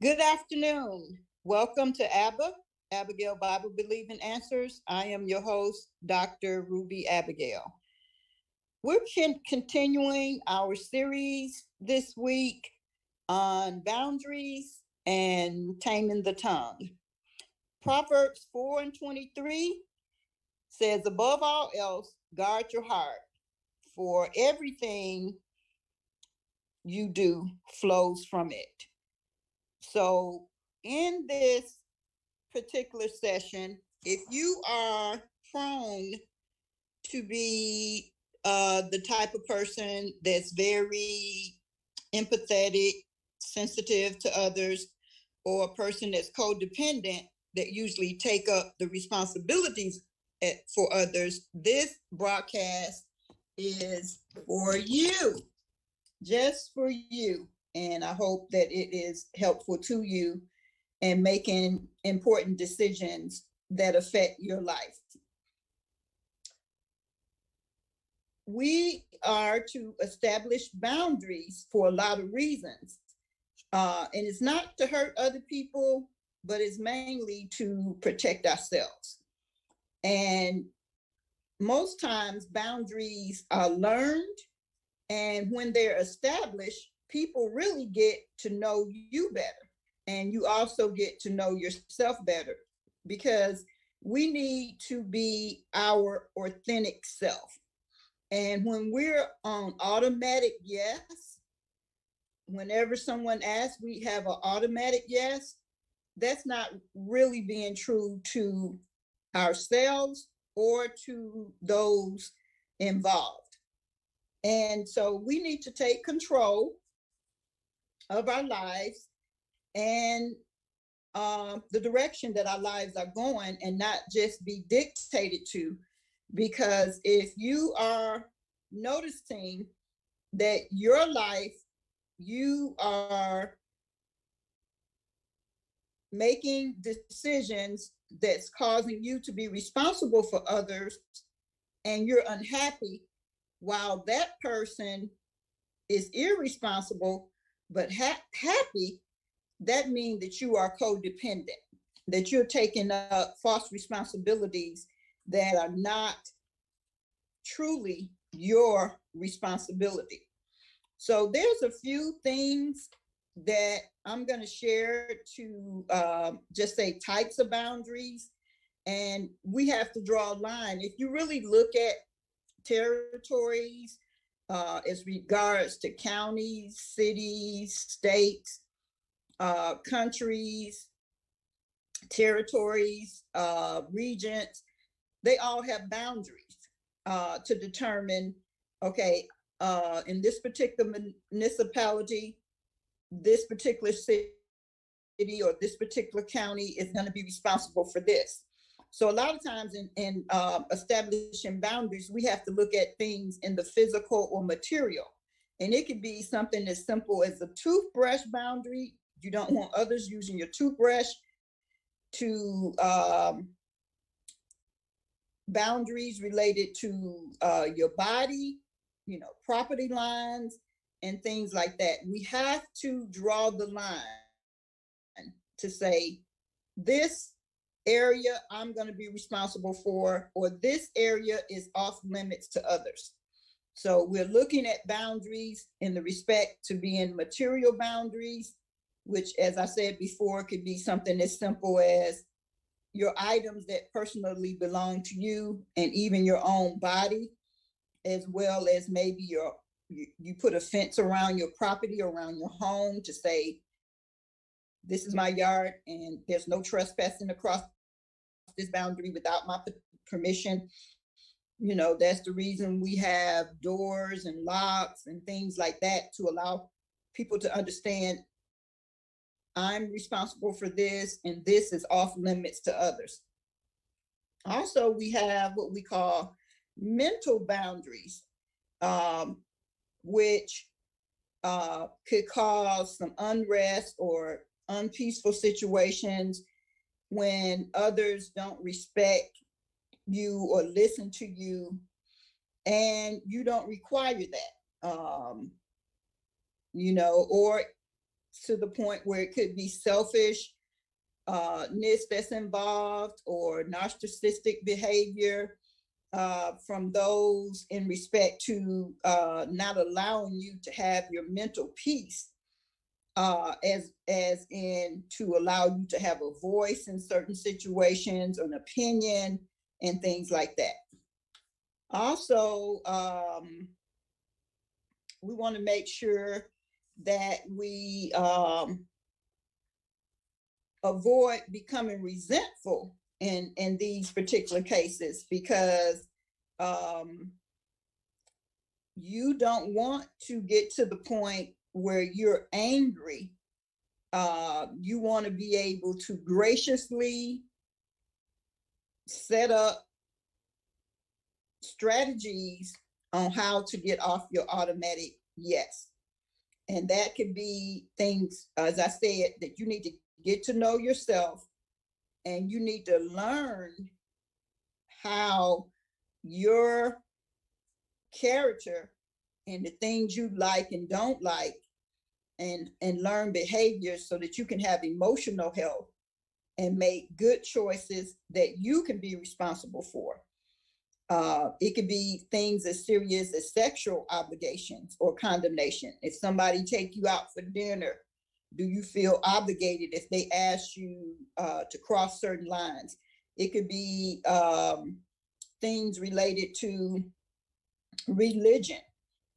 Good afternoon. Welcome to Abigail Bible Believing Answers. I am your host, Dr. Ruby Abigail. We're continuing our series this week on boundaries and taming the tongue. Proverbs 4:23 says, above all else, guard your heart, for everything you do flows from it. So in this particular session, if you are prone to be the type of person that's very empathetic, sensitive to others, or a person that's codependent that usually take up the responsibilities for others, this broadcast is for you, just for you. And I hope that it is helpful to you in making important decisions that affect your life. We are to establish boundaries for a lot of reasons. And it's not to hurt other people, but it's mainly to protect ourselves. And most times boundaries are learned. And when they're established, people really get to know you better. And you also get to know yourself better, because we need to be our authentic self. And when we're on automatic yes, whenever someone asks, we have an automatic yes, that's not really being true to ourselves or to those involved. And so we need to take control of our lives and the direction that our lives are going, and not just be dictated to. Because if you are noticing that your life, you are making decisions that's causing you to be responsible for others, and you're unhappy, while that person is irresponsible but happy, that means that you are codependent, that you're taking up false responsibilities that are not truly your responsibility. So there's a few things that I'm going to share to just say types of boundaries. And we have to draw a line. If you really look at territories as regards to counties, cities, states, countries, territories, regions, they all have boundaries to determine, okay, in this particular municipality, this particular city or this particular county is going to be responsible for this. So a lot of times in establishing boundaries, we have to look at things in the physical or material. And it could be something as simple as a toothbrush boundary. You don't want others using your toothbrush, to boundaries related to your body, property lines and things like that. We have to draw the line to say, this area I'm going to be responsible for, or this area is off limits to others. So we're looking at boundaries in the respect to being material boundaries, which, as I said before, could be something as simple as your items that personally belong to you, and even your own body, as well as maybe you put a fence around your property, around your home, to say, this is my yard and there's no trespassing across this boundary without my permission. That's the reason we have doors and locks and things like that, to allow people to understand, I'm responsible for this, and this is off limits to others. Also, we have what we call mental boundaries, which could cause some unrest or unpeaceful situations when others don't respect you or listen to you, and you don't require that, or to the point where it could be selfish that's involved, or narcissistic behavior from those in respect to not allowing you to have your mental peace, as in to allow you to have a voice in certain situations, an opinion, and things like that. Also, we want to make sure that we avoid becoming resentful in these particular cases, because you don't want to get to the point where you're angry. You want to be able to graciously set up strategies on how to get off your automatic yes. And that could be things, as I said, that you need to get to know yourself, and you need to learn how your character and the things you like and don't like, and learn behaviors so that you can have emotional health and make good choices that you can be responsible for. It could be things as serious as sexual obligations or condemnation. If somebody take you out for dinner, do you feel obligated if they ask you to cross certain lines? It could be things related to religion.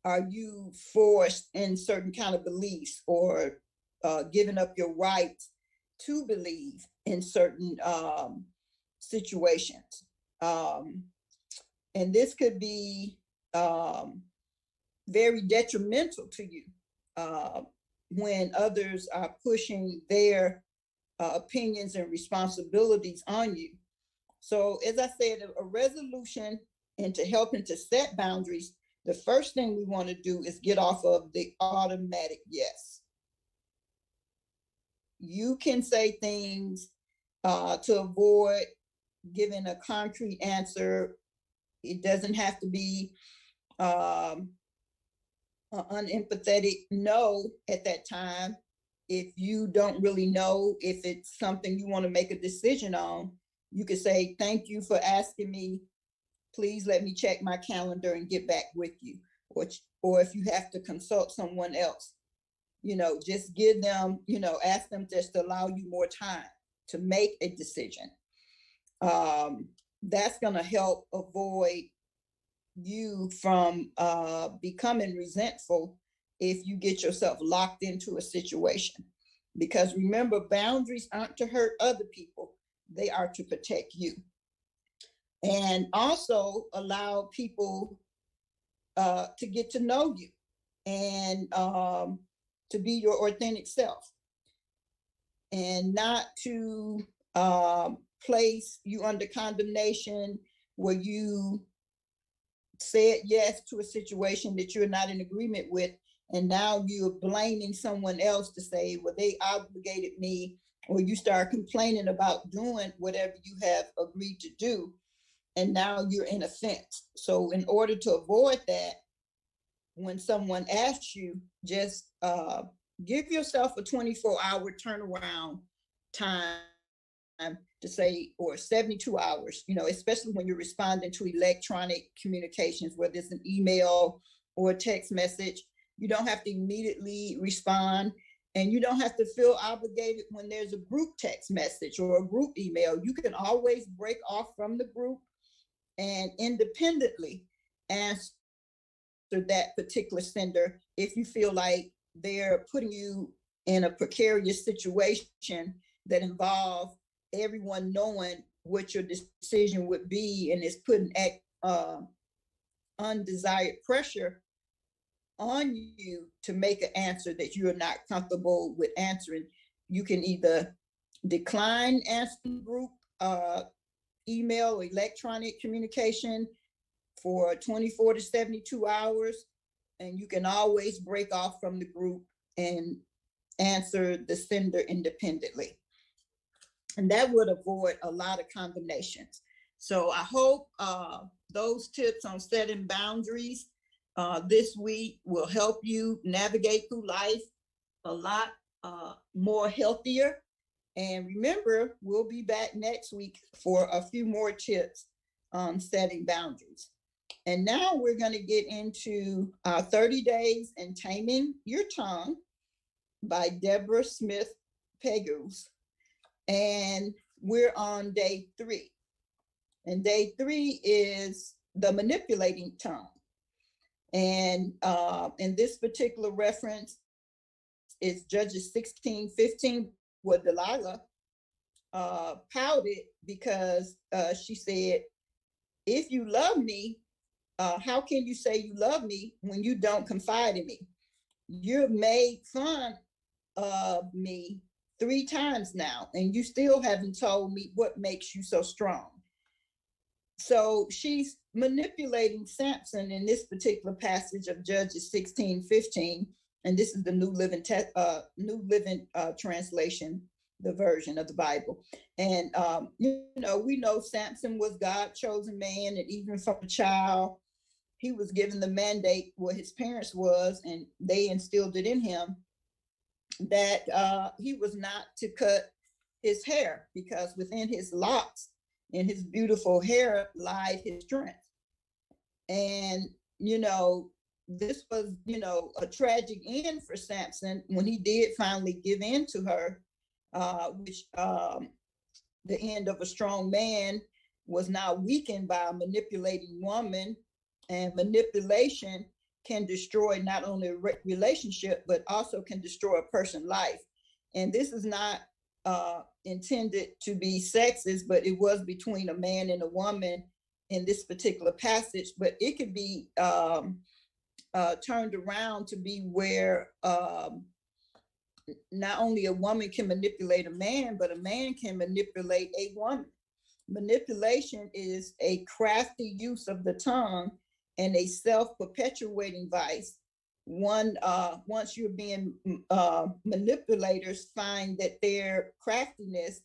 Are you forced in certain kind of beliefs, or giving up your rights to believe in certain situations? And this could be very detrimental to you when others are pushing their opinions and responsibilities on you. So, as I said, a resolution into helping to set boundaries, the first thing we want to do is get off of the automatic yes. You can say things to avoid giving a concrete answer. It doesn't have to be an unempathetic no at that time. If you don't really know if it's something you want to make a decision on, you could say, thank you for asking me. Please let me check my calendar and get back with you. Or if you have to consult someone else, just give them, ask them just to allow you more time to make a decision. That's going to help avoid you from becoming resentful if you get yourself locked into a situation. Because remember, boundaries aren't to hurt other people, they are to protect you. And also allow people to get to know you, and to be your authentic self, and not to place you under condemnation where you said yes to a situation that you're not in agreement with, and now you're blaming someone else to say, well, they obligated me, or you start complaining about doing whatever you have agreed to do, and now you're in offense. So in order to avoid that, when someone asks you, just give yourself a 24-hour turnaround time to say, or 72 hours, especially when you're responding to electronic communications, whether it's an email or a text message. You don't have to immediately respond, and you don't have to feel obligated when there's a group text message or a group email. You can always break off from the group and independently answer that particular sender if you feel like they're putting you in a precarious situation that involves everyone knowing what your decision would be, and is putting undesired pressure on you to make an answer that you're not comfortable with answering. You can either decline answering group email or electronic communication for 24 to 72 hours, and you can always break off from the group and answer the sender independently. And that would avoid a lot of condemnations. So I hope those tips on setting boundaries this week will help you navigate through life a lot more healthier. And remember, we'll be back next week for a few more tips on setting boundaries. And now we're going to get into 30 Days and Taming Your Tongue by Deborah Smith Pegues. And we're on day 3. And day 3 is the manipulating tongue. And in this particular reference is Judges 16:15, where Delilah pouted because she said, if you love me, how can you say you love me when you don't confide in me? You've made fun of me 3 times now, and you still haven't told me what makes you so strong. So she's manipulating Samson in this particular passage of Judges 16:15, and this is the New Living Translation, the version of the Bible. And we know Samson was God's chosen man, and even from a child, he was given the mandate what his parents was, and they instilled it in him that he was not to cut his hair, because within his locks and his beautiful hair lied his strength. And, this was, a tragic end for Samson when he did finally give in to her, which the end of a strong man was now weakened by a manipulating woman. And manipulation can destroy not only a relationship, but also can destroy a person's life. And this is not intended to be sexist, but it was between a man and a woman in this particular passage. But it could be turned around to be where not only a woman can manipulate a man, but a man can manipulate a woman. Manipulation is a crafty use of the tongue and a self-perpetuating vice. Once you're being manipulators find that their craftiness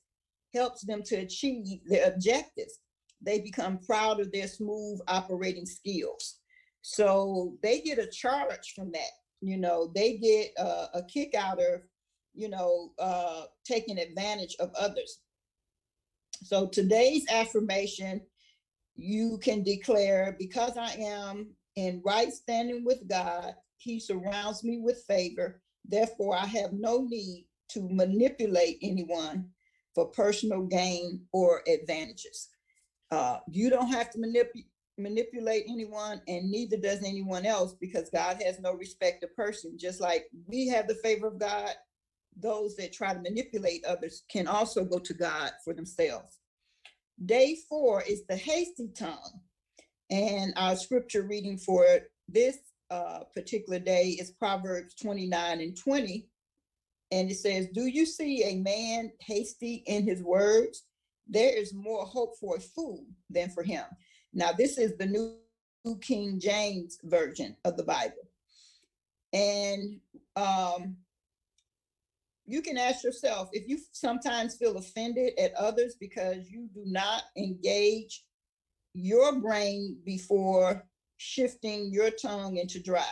helps them to achieve their objectives. They become proud of their smooth operating skills. So they get a charge from that. They get a kick out of, taking advantage of others. So today's affirmation, you can declare, because I am in right standing with God, He surrounds me with favor. Therefore, I have no need to manipulate anyone for personal gain or advantages. You don't have to manipulate anyone, and neither does anyone else, because God has no respect of person. Just like we have the favor of God, those that try to manipulate others can also go to God for themselves. Day 4 is the hasty tongue. And our scripture reading for this particular day is Proverbs 29:20. And it says, do you see a man hasty in his words? There is more hope for a fool than for him. Now, this is the New King James Version of the Bible. And you can ask yourself, if you sometimes feel offended at others because you do not engage your brain before shifting your tongue into drive.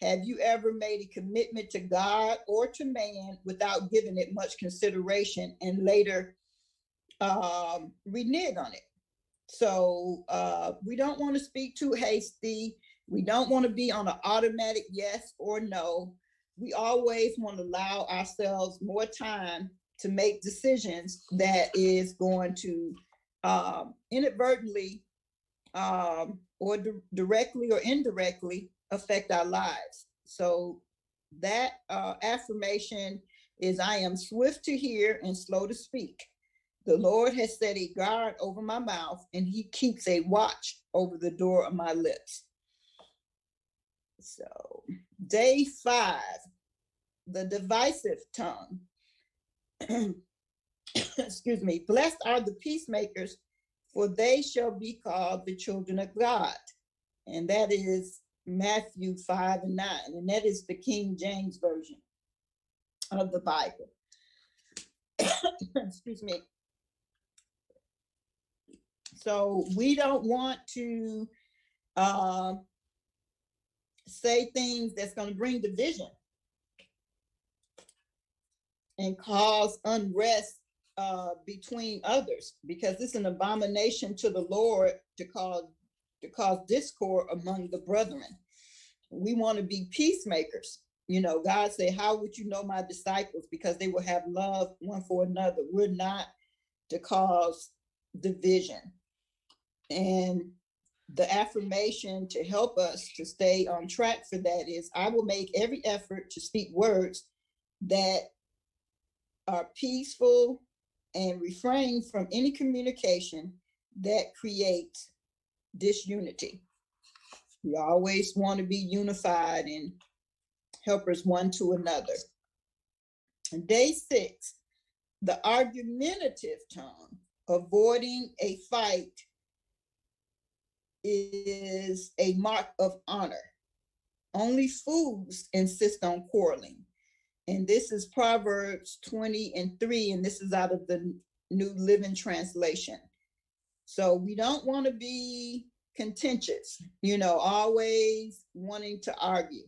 Have you ever made a commitment to God or to man without giving it much consideration and later renege on it? So we don't want to speak too hasty. We don't want to be on an automatic yes or no. We always want to allow ourselves more time to make decisions that is going to inadvertently or directly or indirectly affect our lives. So that affirmation is, I am swift to hear and slow to speak. The Lord has set a guard over my mouth, and He keeps a watch over the door of my lips. So day 5, the divisive tongue. Excuse me. Blessed are the peacemakers, for they shall be called the children of God. And that is Matthew 5:9. And that is the King James Version of the Bible. Excuse me. So we don't want to say things that's going to bring division. and cause unrest between others, because it's an abomination to the Lord to cause discord among the brethren. We want to be peacemakers. You know, God said, how would you know my disciples? Because they will have love one for another. We're not to cause division. And the affirmation to help us to stay on track for that is, I will make every effort to speak words that are peaceful and refrain from any communication that creates disunity. We always want to be unified and helpers one to another. And day 6, the argumentative tone, avoiding a fight is a mark of honor. Only fools insist on quarreling. And this is Proverbs 20:3, and this is out of the New Living Translation. So we don't want to be contentious, always wanting to argue.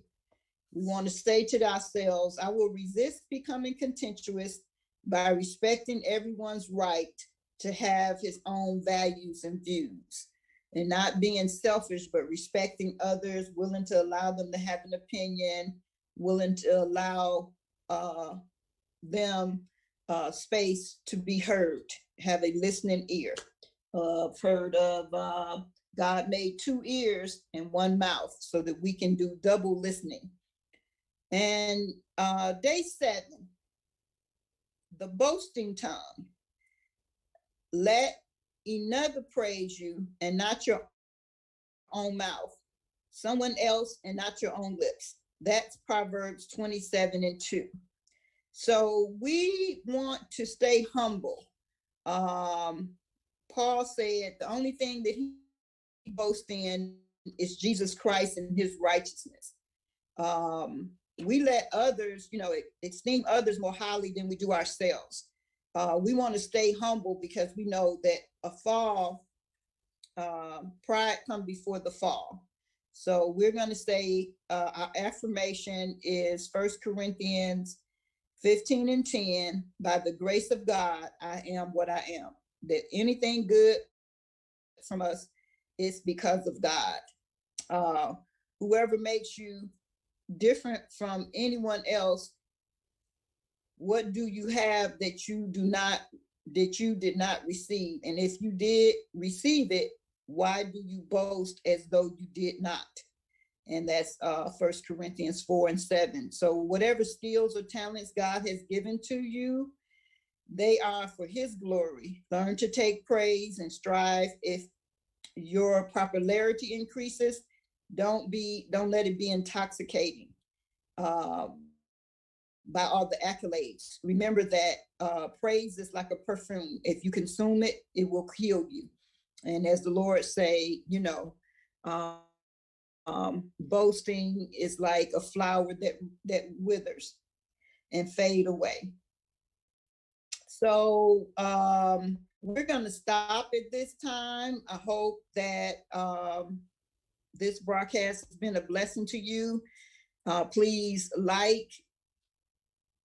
We want to say to ourselves, I will resist becoming contentious by respecting everyone's right to have his own values and views, and not being selfish, but respecting others, willing to allow them to have an opinion, willing to allow them space to be heard, have a listening ear. I've heard of God made 2 ears and 1 mouth so that we can do double listening. And day 7, the boasting tongue. Let another praise you and not your own mouth, someone else and not your own lips. That's Proverbs 27:2. So we want to stay humble. Paul said the only thing that he boasts in is Jesus Christ and his righteousness. We let others, esteem others more highly than we do ourselves. We want to stay humble because we know that a fall, pride comes before the fall. So we're going to say our affirmation is 1 Corinthians 15:10. By the grace of God, I am what I am. That anything good from us is because of God. Whoever makes you different from anyone else, what do you have that you did not receive? And if you did receive it, why do you boast as though you did not? And that's 1 Corinthians 4:7. So whatever skills or talents God has given to you, they are for his glory. Learn to take praise and strive. If your popularity increases, don't let it be intoxicating by all the accolades. Remember that praise is like a perfume. If you consume it, it will heal you. And as the Lord say, boasting is like a flower that withers and fade away. So we're going to stop at this time. I hope that this broadcast has been a blessing to you. Please like,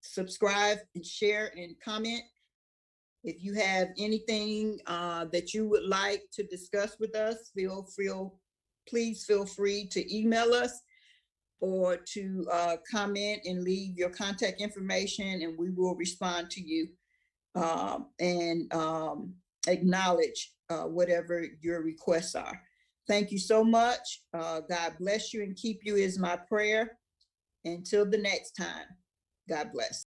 subscribe, and share and comment. If you have anything that you would like to discuss with us, please feel free to email us or to comment and leave your contact information, and we will respond to you and acknowledge whatever your requests are. Thank you so much. God bless you and keep you is my prayer. Until the next time, God bless.